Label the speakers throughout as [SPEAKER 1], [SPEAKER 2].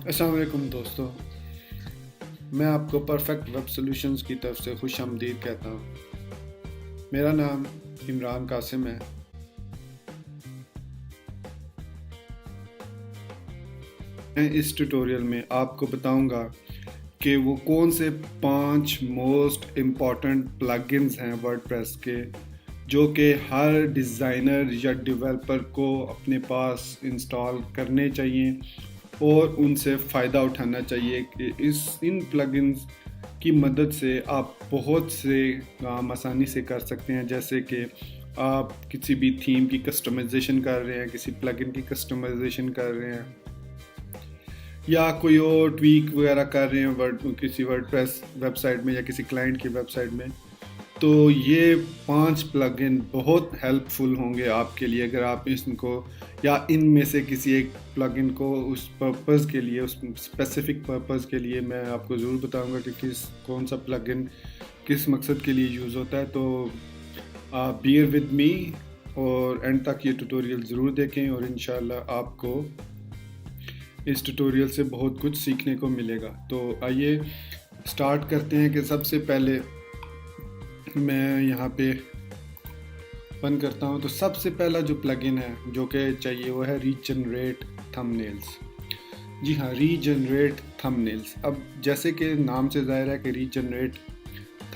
[SPEAKER 1] अस्सलाम वालेकुम दोस्तों, मैं आपको परफेक्ट वेब सॉल्यूशंस की तरफ से खुश आमदीद कहता हूँ। मेरा नाम इमरान कासिम है। मैं इस ट्यूटोरियल में आपको बताऊंगा कि वो कौन से 5 मोस्ट इम्पॉर्टेंट प्लगइन्स हैं वर्डप्रेस के, जो कि हर डिज़ाइनर या डेवलपर को अपने पास इंस्टॉल करने चाहिए और उनसे फ़ायदा उठाना चाहिए कि इन प्लगइन्स की मदद से आप बहुत से काम आसानी से कर सकते हैं। जैसे कि आप किसी भी थीम की कस्टमाइजेशन कर रहे हैं, किसी प्लगइन की कस्टमाइजेशन कर रहे हैं, या कोई और ट्वीक वगैरह कर रहे हैं किसी वर्डप्रेस वेबसाइट में या किसी क्लाइंट की वेबसाइट में, तो ये 5 प्लगइन बहुत हेल्पफुल होंगे आपके लिए। अगर आप इसको या इनमें से किसी एक प्लगइन को उस पर्पज़ के लिए, उस स्पेसिफिक पर्पज़ के लिए मैं आपको ज़रूर बताऊंगा कि कौन सा प्लगइन किस मकसद के लिए यूज़ होता है। तो आप बियर विद मी और एंड तक ये ट्यूटोरियल ज़रूर देखें और इंशाल्लाह आपको इस ट्यूटोरियल से बहुत कुछ सीखने को मिलेगा। तो आइए स्टार्ट करते हैं कि सबसे पहले मैं यहाँ पे ओपन करता हूँ। तो सबसे पहला जो प्लगइन है जो कि चाहिए वो है रीजनरेट थंबनेल्स। जी हाँ, रीजनरेट थंबनेल्स। अब जैसे कि नाम से ज़ाहिर है कि रीजनरेट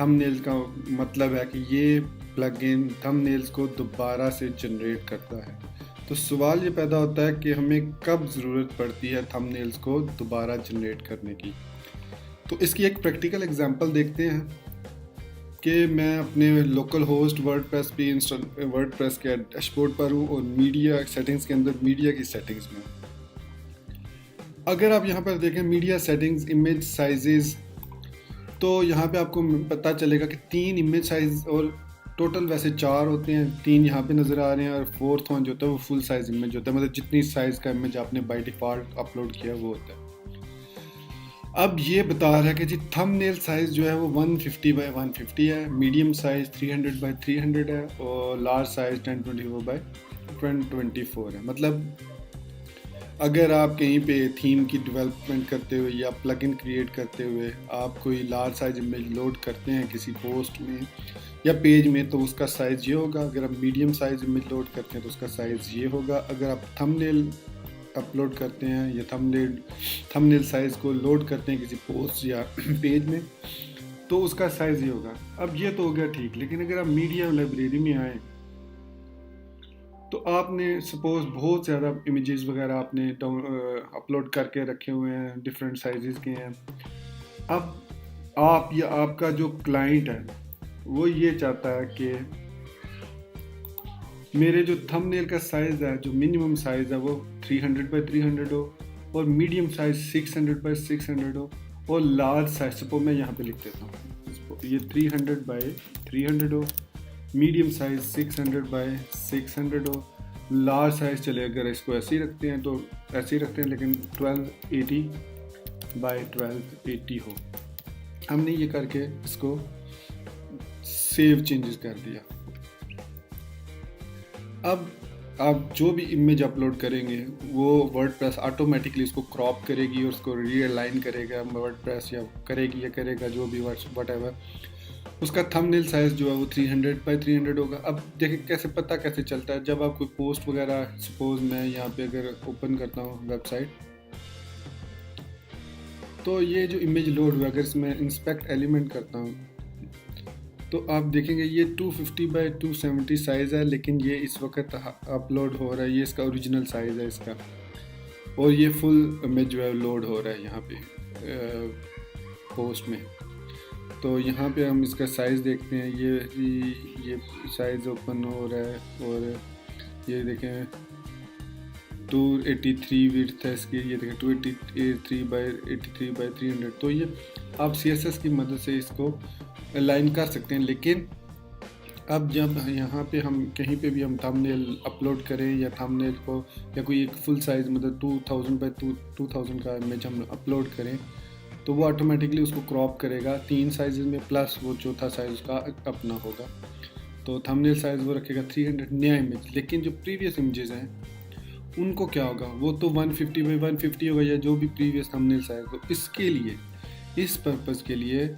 [SPEAKER 1] थंबनेल्स का मतलब है कि ये प्लगइन थंबनेल्स को दोबारा से जनरेट करता है। तो सवाल ये पैदा होता है कि हमें कब ज़रूरत पड़ती है थंबनेल्स को दोबारा जनरेट करने की। तो इसकी एक प्रैक्टिकल एग्जांपल देखते हैं कि मैं अपने लोकल होस्ट वर्डप्रेस के डैशबोर्ड पर हूँ और मीडिया सेटिंग्स के अंदर मीडिया की सेटिंग्स में। अगर आप यहाँ पर देखें मीडिया सेटिंग्स, इमेज साइजेस, तो यहाँ पे आपको पता चलेगा कि 3 इमेज साइज और टोटल वैसे 4 होते हैं, 3 यहाँ पे नज़र आ रहे हैं और 4th वन जो होता है वो फुल साइज इमेज होता है। मतलब जितनी साइज़ का इमेज आपने बाय डिफ़ॉल्ट अपलोड किया वो होता है। अब ये बता रहा है कि जी थंबनेल साइज़ जो है वो 150 बाय 150 है, मीडियम साइज़ 300 बाय 300 है और लार्ज साइज़ 1024 बाय 1024 है। मतलब अगर आप कहीं पे थीम की डेवलपमेंट करते हुए या प्लगइन क्रिएट करते हुए आप कोई लार्ज साइज इमेज लोड करते हैं किसी पोस्ट में या पेज में, तो उसका साइज़ ये होगा। अगर आप मीडियम साइज इमेज लोड करते हैं तो उसका साइज़ ये होगा। अगर आप थंबनेल अपलोड करते हैं या थंबनेल साइज़ को लोड करते हैं किसी पोस्ट या पेज में, तो उसका साइज़ ये होगा। अब ये तो हो गया ठीक, लेकिन अगर आप मीडिया लाइब्रेरी में आए तो आपने सपोज बहुत ज़्यादा इमेजेस वगैरह आपने अपलोड करके रखे हुए हैं, डिफरेंट साइजेस के हैं। अब आप या आपका जो क्लाइंट है वो ये चाहता है कि मेरे जो थंबनेल का साइज़ है, जो मिनिमम साइज़ है वो 300 बाई 300 हो और मीडियम साइज़ 600 बाई 600 हो और लार्ज साइज सपोज मैं यहाँ पे लिख देता हूँ ये 300 बाई 300 हो, मीडियम साइज़ 600 बाई 600 हो, लार्ज साइज़ चले अगर इसको ऐसे ही रखते हैं तो ऐसे ही रखते हैं, लेकिन 1280 बाई 1280 हो। हमने ये करके इसको सेव चेंजेस कर दिया। अब आप जो भी इमेज अपलोड करेंगे वो वर्डप्रेस ऑटोमेटिकली उसको क्रॉप करेगी और उसको रीअलाइन करेगा वर्डप्रेस, या करेगा जो भी व्हाटएवर। उसका थंबनेल साइज़ जो है वो 300 बाई 300 होगा। अब देखिए कैसे पता कैसे चलता है, जब आप कोई पोस्ट वगैरह, सपोज मैं यहाँ पे अगर ओपन करता हूँ वेबसाइट, तो ये जो इमेज लोड हुआ अगर इसमें इंस्पेक्ट एलिमेंट करता हूँ तो आप देखेंगे ये 250 बाई 270 साइज़ है, लेकिन ये इस वक्त अपलोड हो रहा है, ये इसका ओरिजिनल साइज़ है इसका, और ये फुल इमेज जो है लोड हो रहा है यहाँ पे पोस्ट में। तो यहाँ पे हम इसका साइज़ देखते हैं, ये साइज़ ओपन हो रहा है और ये देखें 283 विड्थ है इसकी, ये देखें 283 बाई 83 बाई 300। तो ये आप CSS की मदद से इसको अलाइन कर सकते हैं। लेकिन अब जब यहाँ पे हम कहीं पे भी हम थंबनेल अपलोड करें या थंबनेल को या कोई एक फुल साइज़ मतलब 2000 बाई 2000 का इमेज हम अपलोड करें तो वो ऑटोमेटिकली उसको क्रॉप करेगा 3 साइज़ में, प्लस वो चौथा साइज़ उसका अपना होगा। तो थंबनेल साइज़ वो रखेगा 300 नया इमेज। लेकिन जो प्रीवियस इमेजेस हैं उनको क्या होगा, वो तो 150 बाई 150 होगा या जो भी प्रीवियस थंबनेल साइज। तो इसके लिए, इस पर्पज़ के लिए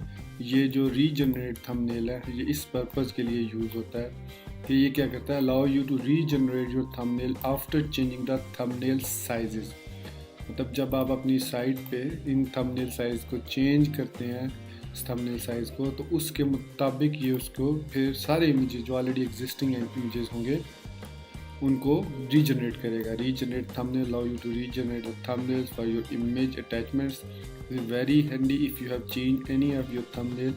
[SPEAKER 1] ये जो रीजनरेट थंबनेल है, ये इस पर्पज़ के लिए यूज़ होता है कि ये क्या करता है, allow you to regenerate your thumbnail after changing the thumbnail sizes. मतलब जब आप अपनी साइट पे इन थंबनेल साइज़ को चेंज करते हैं, इस थंबनेल साइज़ को, तो उसके मुताबिक ये उसको फिर सारे इमेजेस जो ऑलरेडी एग्जिस्टिंग इमेजेस होंगे उनको रीजनरेट करेगा। Regenerate thumbnail allow you to regenerate the thumbnails for your image attachments. Is very handy if you have change any of your thumbnail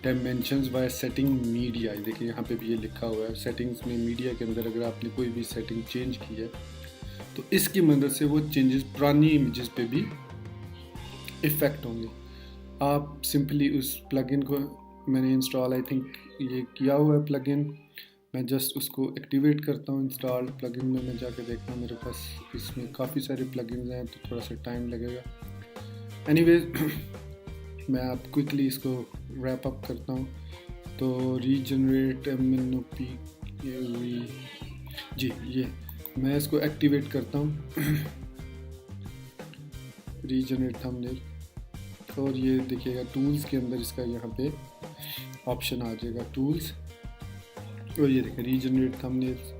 [SPEAKER 1] dimensions by setting media. देखिए यहाँ पे भी ये लिखा हुआ है, सेटिंग्स में मीडिया के अंदर अगर आपने कोई भी सेटिंग चेंज की है तो इसकी मदद से वो चेंजेस पुरानी इमेजेस पे भी इफ़ेक्ट होंगे। आप सिंपली उस प्लगइन को, मैंने इंस्टॉल आई थिंक ये किया हुआ है प्लगइन, मैं जस्ट उसको एक्टिवेट करता हूँ। इंस्टॉल प्लगइन में मैं जाके देखता हूँ, मेरे पास इसमें काफ़ी सारे प्लगइन्स हैं तो थोड़ा सा टाइम लगेगा। एनीवेज मैं आप क्विकली इसको रैप अप करता हूँ। तो रीजनरेट MNOP जी, ये मैं इसको एक्टिवेट करता हूँ रीजनरेट थंबनेल। और ये देखिएगा टूल्स के अंदर इसका यहाँ पे ऑप्शन आ जाएगा, टूल्स, और ये देखें रीजनरेट थंबनेल्स।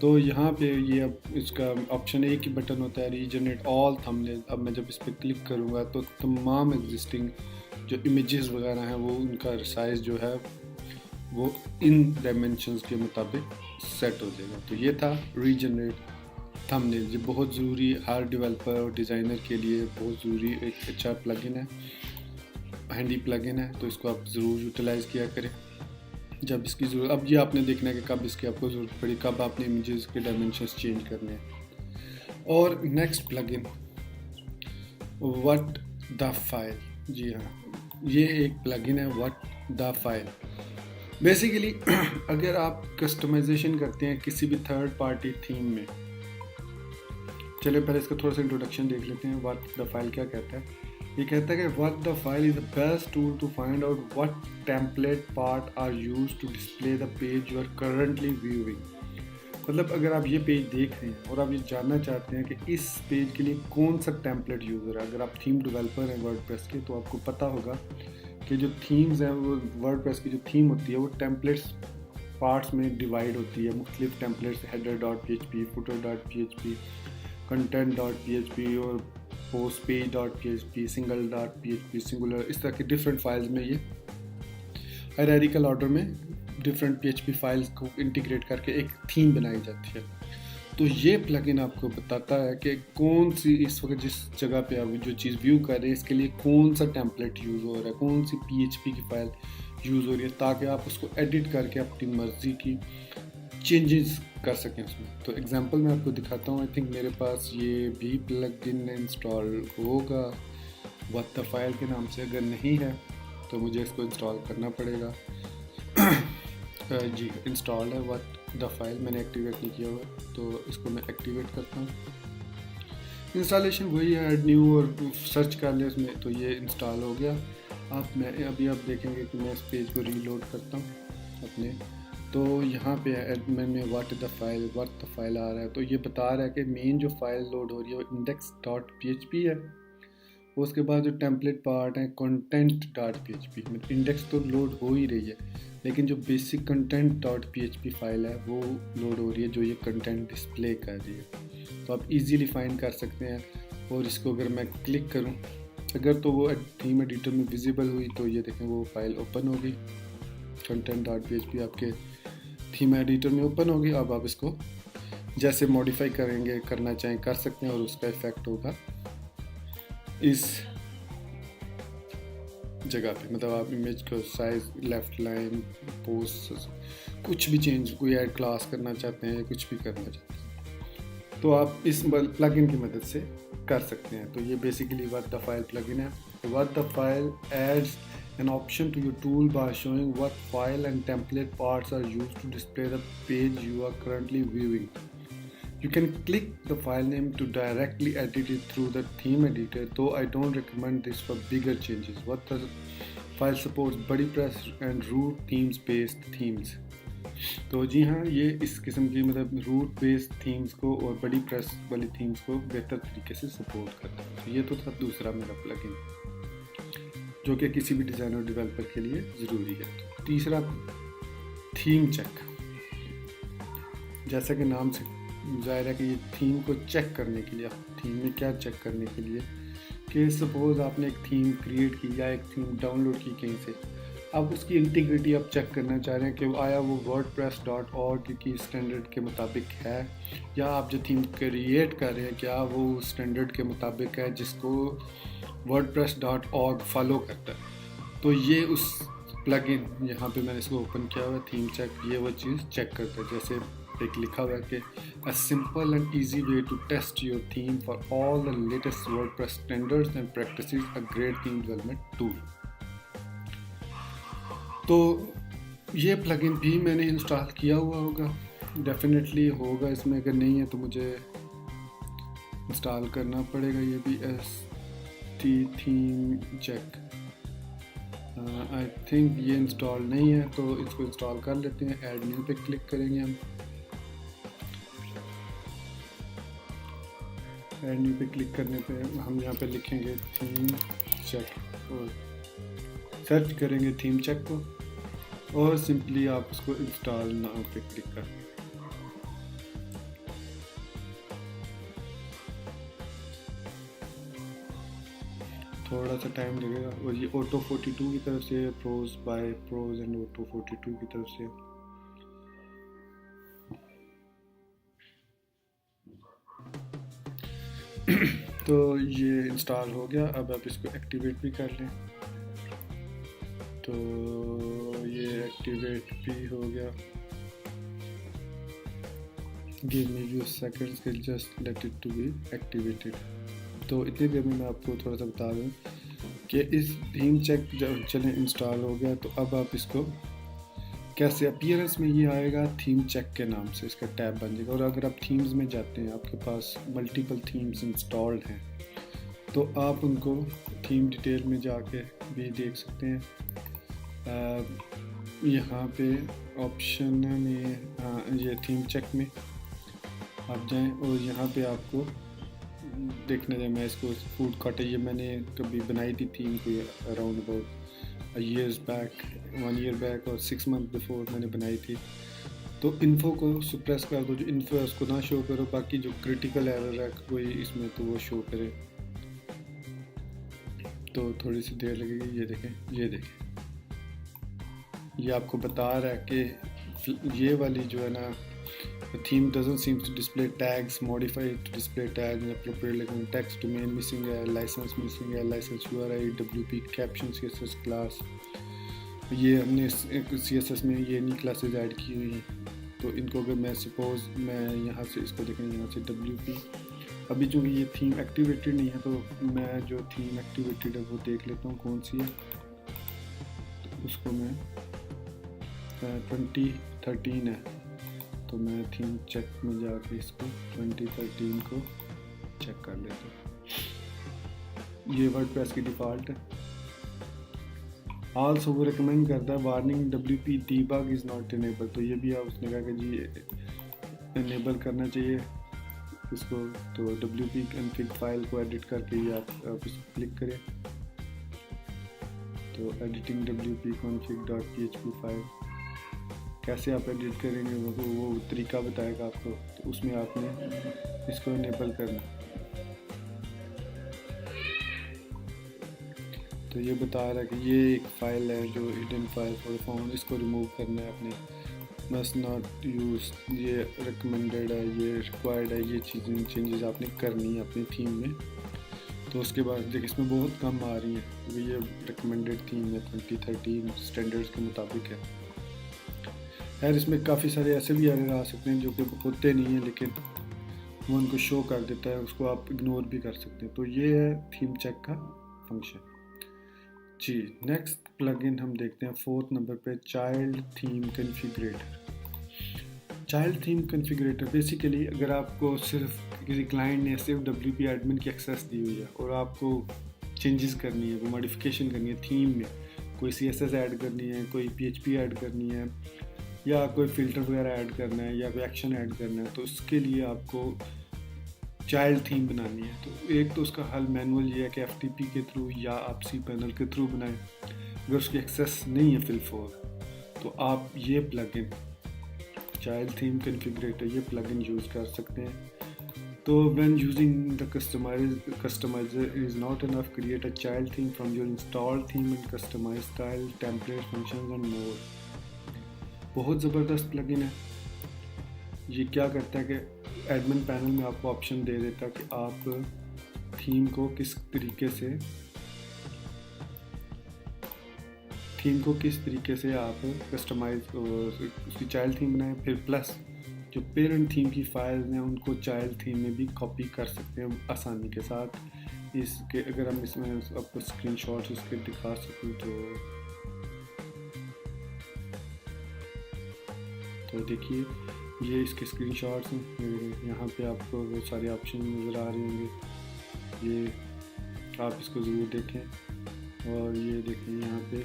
[SPEAKER 1] तो यहाँ पे ये अब इसका ऑप्शन एक ही बटन होता है, रीजनरेट ऑल थंबनेल। अब मैं जब इस पर क्लिक करूँगा तो तमाम एग्जिस्टिंग जो इमेजेस वगैरह हैं वो उनका साइज़ जो है वो इन डायमेंशंस के मुताबिक सेट हो जाएगा। तो ये था रीजनरेट थंबनेल। ये बहुत ज़रूरी, हर डेवलपर और डिज़ाइनर के लिए बहुत ज़रूरी एक अच्छा प्लगइन है, हैंडी प्लगइन है। तो इसको आप ज़रूर यूटिलाइज़ किया करें जब इसकी ज़रूरत। अब ये आपने देखना है कि कब इसकी आपको ज़रूरत पड़ी, कब आपने इमेजेस के डायमेंशंस चेंज करने हैं। और next plugin what the file. जी हाँ, ये एक प्लगइन है व्हाट द फाइल। बेसिकली अगर आप कस्टमाइजेशन करते हैं किसी भी थर्ड पार्टी थीम में, चलिए पहले इसका थोड़ा सा इंट्रोडक्शन देख लेते हैं। व्हाट द फाइल क्या कहता है? ये कहता है कि what the file is the best tool to find out what template part are used to display the page you are currently viewing. मतलब अगर आप ये पेज देख रहे हैं और आप ये जानना चाहते हैं कि इस पेज के लिए कौन सा टेम्पलेट यूज़ हो रहा है, अगर आप थीम डेवलपर हैं वर्डप्रेस के तो आपको पता होगा कि जो थीम्स हैं वो वर्डप्रेस की जो थीम होती है वो टेम्पलेट्स पार्ट्स में डिवाइड होती है। मुख्तलिफ टेम्पलेट्स, header.php, footer.php, content.php और postpage.php, single.php, सिंगुलर, इस तरह के डिफरेंट फाइल्स में ये हायरार्किकल ऑर्डर में डिफरेंट PHP फाइल्स को इंटीग्रेट करके एक थीम बनाई जाती है। तो ये प्लगइन आपको बताता है कि कौन सी इस वक्त जिस जगह पे आप जो चीज़ व्यू कर रहे हैं इसके लिए कौन सा टेम्पलेट यूज़ हो रहा है, कौन सी PHP की फ़ाइल यूज़ हो रही है, ताकि आप उसको एडिट करके अपनी मर्ज़ी की चेंजेस कर सकें उसमें। तो एग्जांपल मैं आपको दिखाता हूँ। आई थिंक मेरे पास ये भी प्लगइन इंस्टॉल होगा व्हाट द फाइल के नाम से। अगर नहीं है तो मुझे इसको इंस्टॉल करना पड़ेगा। जी, इंस्टॉल है व्हाट द फाइल, मैंने एक्टिवेट नहीं किया हुआ तो इसको मैं एक्टिवेट करता हूँ। इंस्टॉलेशन वही है, ऐड न्यू और सर्च कर ले उसमें, तो ये इंस्टॉल हो गया। अभी आप देखेंगे कि मैं इस पेज को रीलोड करता हूँ अपने, तो यहाँ पे एडमिन में व्हाट द फाइल आ रहा है। तो ये बता रहा है कि मेन जो फाइल लोड हो रही है वो index.php है। उसके बाद जो टेम्पलेट पार्ट है content.php, मतलब इंडेक्स तो लोड हो ही रही है लेकिन जो बेसिक content.php फाइल है वो लोड हो रही है जो ये कंटेंट डिस्प्ले कर रही है। तो आप इजीली फाइंड कर सकते हैं। और इसको अगर मैं क्लिक करूं अगर तो वो थीम एडिटर में विजिबल हुई तो ये देखें वो फाइल ओपन हो गई, content.php आपके थीम एडिटर में ओपन होगी। अब आप इसको जैसे मॉडिफाई करेंगे, करना चाहें कर सकते हैं और उसका इफ़ेक्ट होगा इस जगह पे। मतलब आप इमेज को साइज, लेफ्ट लाइन, पोस्ट, कुछ भी चेंज, कोई ऐड क्लास करना चाहते हैं, कुछ भी करना चाहते हैं तो आप इस प्लगइन की मदद से कर सकते हैं। तो ये basically what the file plugin है। What the file adds an option to your toolbar showing what file and template parts are used to display the page you are currently viewing. You can click the file name to directly edit it through the theme editor, though I don't recommend this for bigger changes. What the file supports BuddyPress and root themes based themes. तो जी हाँ, ये इस किस्म की मतलब root based themes को और बड़ी प्रेस वाली थीम्स को बेहतर तरीके से सपोर्ट करता है। तो ये तो था दूसरा मेरा प्लगइन जो कि किसी भी डिज़ाइनर डेवलपर के लिए ज़रूरी है। तो तीसरा, थीम चेक। जैसा कि नाम से ज़ाहिर है कि ये थीम को चेक करने के लिए, थीम में क्या चेक करने के लिए कि सपोज़ आपने एक थीम क्रिएट की या एक थीम डाउनलोड की कहीं से, अब उसकी इंटीग्रिटी आप चेक करना चाह रहे हैं कि आया वो wordpress.org की स्टैंडर्ड के मुताबिक है, या आप जो थीम क्रिएट कर रहे हैं क्या वो स्टैंडर्ड के मुताबिक है जिसको wordpress.org फॉलो करता है। तो ये उस प्लगइन, यहाँ पे मैंने इसको ओपन किया हुआ है, थीम चेक, ये वो चीज़ चेक करता है। जैसे एक लिखा हुआ है कि a simple and easy way to test your theme for all the latest WordPress standards and practices, a great theme development tool। तो ये प्लगइन भी मैंने इंस्टॉल किया हुआ होगा, डेफिनेटली होगा इसमें, अगर नहीं है तो मुझे इंस्टॉल करना पड़ेगा। ये भी थीम चेक, आई थिंक ये इंस्टॉल नहीं है, तो इसको इंस्टॉल कर लेते हैं। ऐड न्यू पे क्लिक करेंगे हम। ऐड न्यू पे क्लिक करने पे हम यहाँ पे लिखेंगे थीम चेक और सर्च करेंगे थीम चेक को, और सिंपली आप उसको इंस्टॉल नाउ पे क्लिक कर। थोड़ा सा टाइम लगेगा, और ये ऑटो 42 की तरफ से, pros by pros and auto 42 की तरफ से। तो ये इंस्टॉल हो गया। अब आप इसको एक्टिवेट भी कर लें। तो ये एक्टिवेट भी हो गया। गिव मी फ्यू सेकंड्स के just let it to be activated. तो इतनी देर में मैं आपको थोड़ा सा बता दूं कि इस थीम चेक जब चले इंस्टॉल हो गया, तो अब आप इसको कैसे, अपीयरेंस में ये आएगा थीम चेक के नाम से, इसका टैब बन जाएगा। और अगर आप थीम्स में जाते हैं, आपके पास मल्टीपल थीम्स इंस्टॉल्ड हैं, तो आप उनको थीम डिटेल में जाके भी देख सकते हैं। यहाँ पे ऑप्शन में ये थीम चेक में आप जाएं, और यहाँ पे आपको देखने दें। मैं इसको फूड कॉटेज, ये मैंने कभी बनाई थी थीम को around about years back, 1 year back और 6 मंथ बिफोर मैंने बनाई थी। तो इन्फो को सुप्रेस कर दो, जो इन्फो है उसको ना शो करो, बाकी जो क्रिटिकल एरर है कोई इसमें तो वो शो करे। तो थोड़ी सी देर लगेगी। ये देखें, ये आपको बता रहा है कि ये वाली जो है ना, theme doesn't seem to display tags, modify it to display tags appropriate, like text domain missing है, license missing है, license URI, WP caption CSS class। ये हमने CSS में ये नहीं क्लासेस ऐड की हुई हैं, तो इनको अगर मैं सपोज मैं यहाँ से इसको देखें, यहाँ से WP, अभी चूँकि ये थीम एक्टिवेटेड नहीं है, तो मैं जो थीम एक्टिवेटेड है वो देख लेता हूँ कौन सी है। तो उसको मैं 2013 है, तो मैं थीम चेक में जाके इसको 2013 को चेक कर लेता हूँ। ये वर्डप्रेस की डिफ़ॉल्ट है। आल्सो वो रिकमेंड करता है warning WP debug is not enable, तो ये भी आप उसने कहा कि जी इनेबल करना चाहिए इसको। तो WP config फाइल को एडिट करके ये आप इसको क्लिक करें, तो एडिटिंग WP config.php फाइल कैसे आप एडिट करेंगे वो तरीका बताएगा आपको। तो उसमें आपने इसको इनेबल करना। तो ये बता रहा है कि ये एक फ़ाइल है जो हिडन फाइल फॉर फाउंड, इसको रिमूव करना है आपने। मस्ट नॉट यूज, ये रिकमेंडेड है, ये रिक्वायर्ड है, ये चीज़ें चेंजेस आपने करनी है अपनी थीम में। तो उसके बाद देखिए इसमें बहुत कम आ रही हैं, क्योंकि ये रिकमेंडेड थीम है 2013 स्टैंडर्ड्स के मुताबिक है। खैर इसमें काफ़ी सारे ऐसे भी एरर आ सकते हैं जो कि होते नहीं हैं, लेकिन वो उनको शो कर देता है, उसको आप इग्नोर भी कर सकते हैं। तो ये है थीम चेक का फंक्शन जी। नेक्स्ट प्लगइन हम देखते हैं 4th नंबर पे, child theme configurator. Child theme configurator basically अगर आपको सिर्फ किसी क्लाइंट ने सिर्फ WP एडमिन की एक्सेस दी हुई है और आपको चेंजेस करनी है, वो मॉडिफिकेशन करनी है थीम में, कोई CSS ऐड करनी है, कोई PHP ऐड करनी है, या कोई फ़िल्टर वगैरह ऐड करना है या कोई एक्शन ऐड करना है, तो उसके लिए आपको चाइल्ड थीम बनानी है। तो एक तो उसका हल मैनुअल ये है कि FTP के थ्रू या आप cPanel के थ्रू बनाएं। अगर उसकी एक्सेस नहीं है Fill4 तो आप ये प्लगइन चाइल्ड थीम कॉन्फ़िगरेटर ये प्लगइन यूज़ कर सकते हैं। तो when using the customizer it is not enough, create a child theme from your installed theme and customize style, template, functions and more। बहुत ज़बरदस्त प्लगइन है। ये क्या करता है कि एडमिन पैनल में आपको ऑप्शन दे देता है कि आप थीम को किस तरीके से आप कस्टमाइज उसकी चाइल्ड थीम बनाएं। फिर प्लस जो पेरेंट थीम की फाइल्स हैं उनको चाइल्ड थीम में भी कॉपी कर सकते हैं आसानी के साथ। इसके अगर हम इसमें आपको स्क्रीनशॉट्स उसके दिखा सकूँ तो देखिए ये इसके स्क्रीनशॉट्स हैं। यहाँ पे आपको बहुत सारे ऑप्शन नज़र आ रहे होंगे, ये आप इसको ज़रूर देखें। और ये देखें यहाँ पे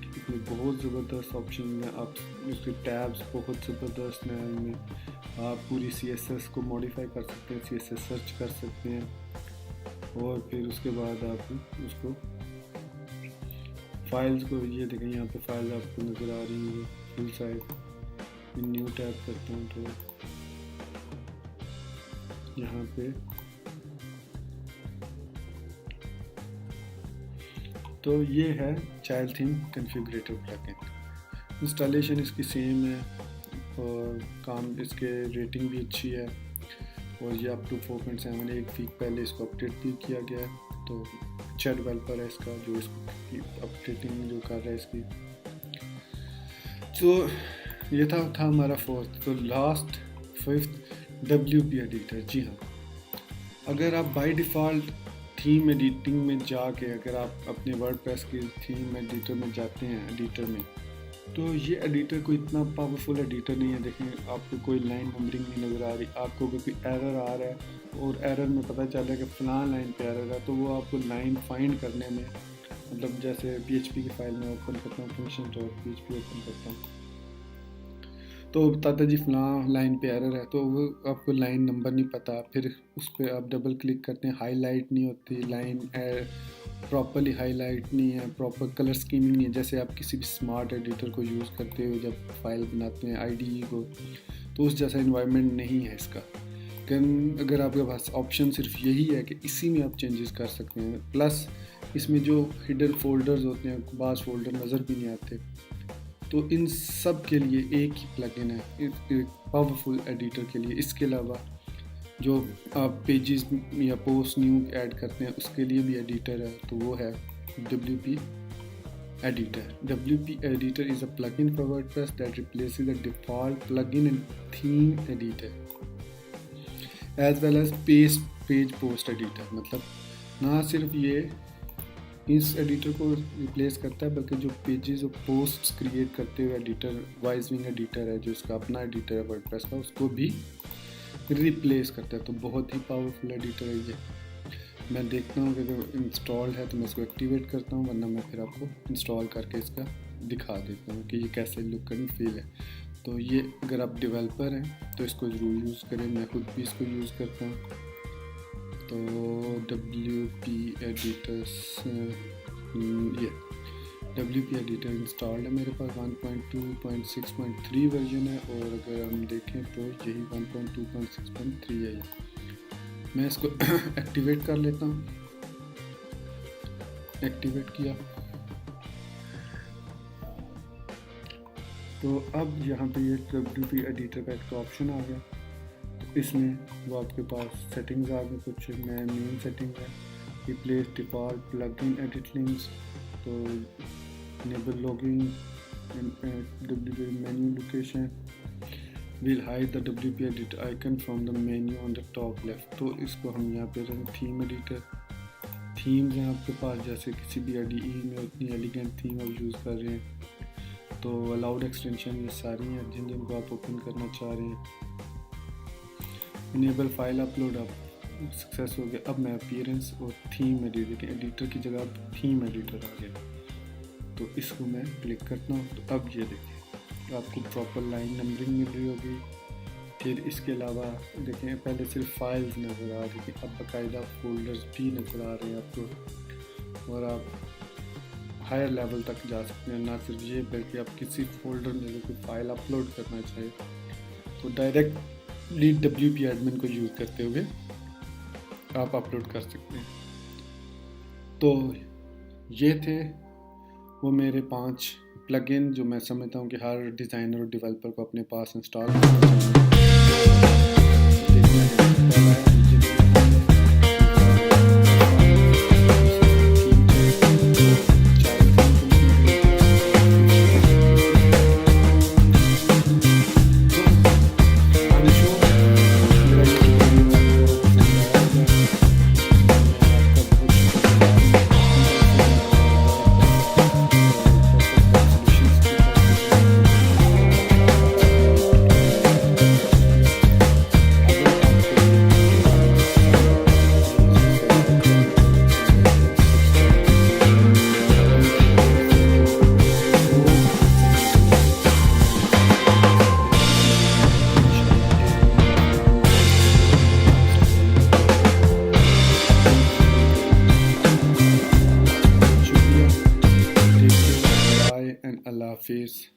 [SPEAKER 1] इसमें बहुत ज़बरदस्त ऑप्शन है। आप इसके टैब्स बहुत ज़बरदस्त हैं। इनमें आप पूरी CSS को मॉडिफाई कर सकते हैं, CSS सर्च कर सकते हैं और फिर उसके बाद आप उसको फाइल्स को ये देखें यहाँ पे फाइल आपको नज़र आ रही है फुल साइज। न्यू टैब करता हूँ तो यहाँ पे तो ये है child theme configurator plugin. Installation इसकी सेम है और काम इसके रेटिंग भी अच्छी है और ये अप टू 4.7 एक वीक पहले इसको अपडेट भी किया गया है। तो अच्छा डेवलपर है इसका जो इसकी अपडेटिंग जो कर रहा है इसकी। तो ये था हमारा फोर्थ। तो लास्ट फिफ्थ WP एडिटर। जी हाँ, अगर आप बाय डिफ़ॉल्ट थीम एडिटिंग में जाके अगर आप अपने वर्डप्रेस की थीम एडिटर में जाते हैं एडिटर में, तो ये एडिटर कोई इतना पावरफुल एडिटर नहीं है। देखें आपको कोई लाइन नंबरिंग नहीं नज़र आ रही, आपको कोई एरर आ रहा है और एरर में पता चल रहा है कि फ़लाँ लाइन पे एरर है, तो वो आपको लाइन फाइंड करने में मतलब जैसे PHP की फाइल में ओपन करता हूँ function.php ओपन करता हूँ तो बताता जी फ़लाँ लाइन पे एरर है, तो वो आपको लाइन नंबर नहीं पता। फिर उस पर आप डबल क्लिक करते हैं, हाईलाइट नहीं होती लाइन, प्रॉपरली हाईलाइट नहीं है, प्रॉपर कलर स्कीमिंग नहीं है। जैसे आप किसी भी स्मार्ट एडिटर को यूज़ करते हो जब फाइल बनाते हैं IDE को, तो उस जैसा इन्वायरमेंट नहीं है इसका। अगर आपके पास ऑप्शन सिर्फ यही है कि इसी में आप चेंजेस कर सकते हैं, प्लस इसमें जो हिडन फोल्डर्स होते हैं बाज़ फोल्डर नज़र भी नहीं आते, तो इन सब के लिए एक ही प्लगइन है पावरफुल एडिटर के लिए। इसके अलावा जो आप पेजेस या पोस्ट न्यू ऐड करते हैं उसके लिए भी एडिटर है, तो वो है WP editor. WP editor is a plugin for WordPress that replaces the default plugin in theme editor as well as page post editor. मतलब ना सिर्फ ये इस एडिटर को रिप्लेस करता है बल्कि जो पेजेस और पोस्ट्स क्रिएट करते हुए एडिटर वाइजविंग एडिटर है जो इसका अपना एडिटर है वर्डप्रेस का, उसको भी रिप्लेस करता है। तो बहुत ही पावरफुल एडिटर है ये। मैं देखता हूँ कि अगर इंस्टॉल्ड है तो मैं इसको एक्टिवेट करता हूँ, वरना मैं फिर आपको इंस्टॉल करके इसका दिखा देता हूँ कि ये कैसे लुक एंड फील है। तो ये अगर आप डेवलपर हैं तो इसको ज़रूर यूज़ करें, मैं खुद भी इसको यूज़ करता हूँ। तो WP एडिटर्स ये WP एडिटर इंस्टॉल्ड है मेरे पास। 1.2.6.3 वर्जन है और अगर हम देखें तो यही 1.2.6.3 है। मैं इसको एक्टिवेट कर लेता हूँ। एक्टिवेट किया तो अब यहाँ पे ये WP एडिटर का एक ऑप्शन आ गया। इसमें वो आपके पास सेटिंग्स आ गई, कुछ नए मेन सेटिंग है। Replace default plugin edit links, तो enable logging WP menu location will hide the WP edit icon from the menu on the top left. तो इसको हम यहाँ पे थीम एडिटर थीम्स हैं आपके पास, जैसे किसी भी IDE में उतनी एलिगेंट थीम आप यूज़ कर रहे हैं तो अलाउड एक्सटेंशन ये सारी हैं जिनको आप ओपन करना चाह रहे हैं। इनेबल फाइल अपलोड आप सक्सेस हो गया। अब मैं अपीयरेंस और थीम एडिटर की जगह अब थीम एडिटर आ गया, तो इसको मैं क्लिक करता हूँ। तो अब ये देखिए आपको प्रॉपर लाइन नंबरिंग मिल रही होगी। फिर इसके अलावा देखें, पहले सिर्फ फाइल्स नज़र आ रही थी, अब बाकायदा फोल्डर्स भी नज़र आ रहे हैं आपको, और आप हायर लेवल तक जा सकते हैं। ना सिर्फ ये बल्कि आप किसी फोल्डर में कोई फाइल अपलोड करना चाहें तो डायरेक्टली WP एडमिन को यूज़ करते हुए आप अपलोड कर सकते हैं। तो ये थे वो मेरे 5 प्लगइन जो मैं समझता हूँ कि हर डिज़ाइनर और डेवलपर को अपने पास इंस्टॉल करना चाहिए। and Allah Hafiz.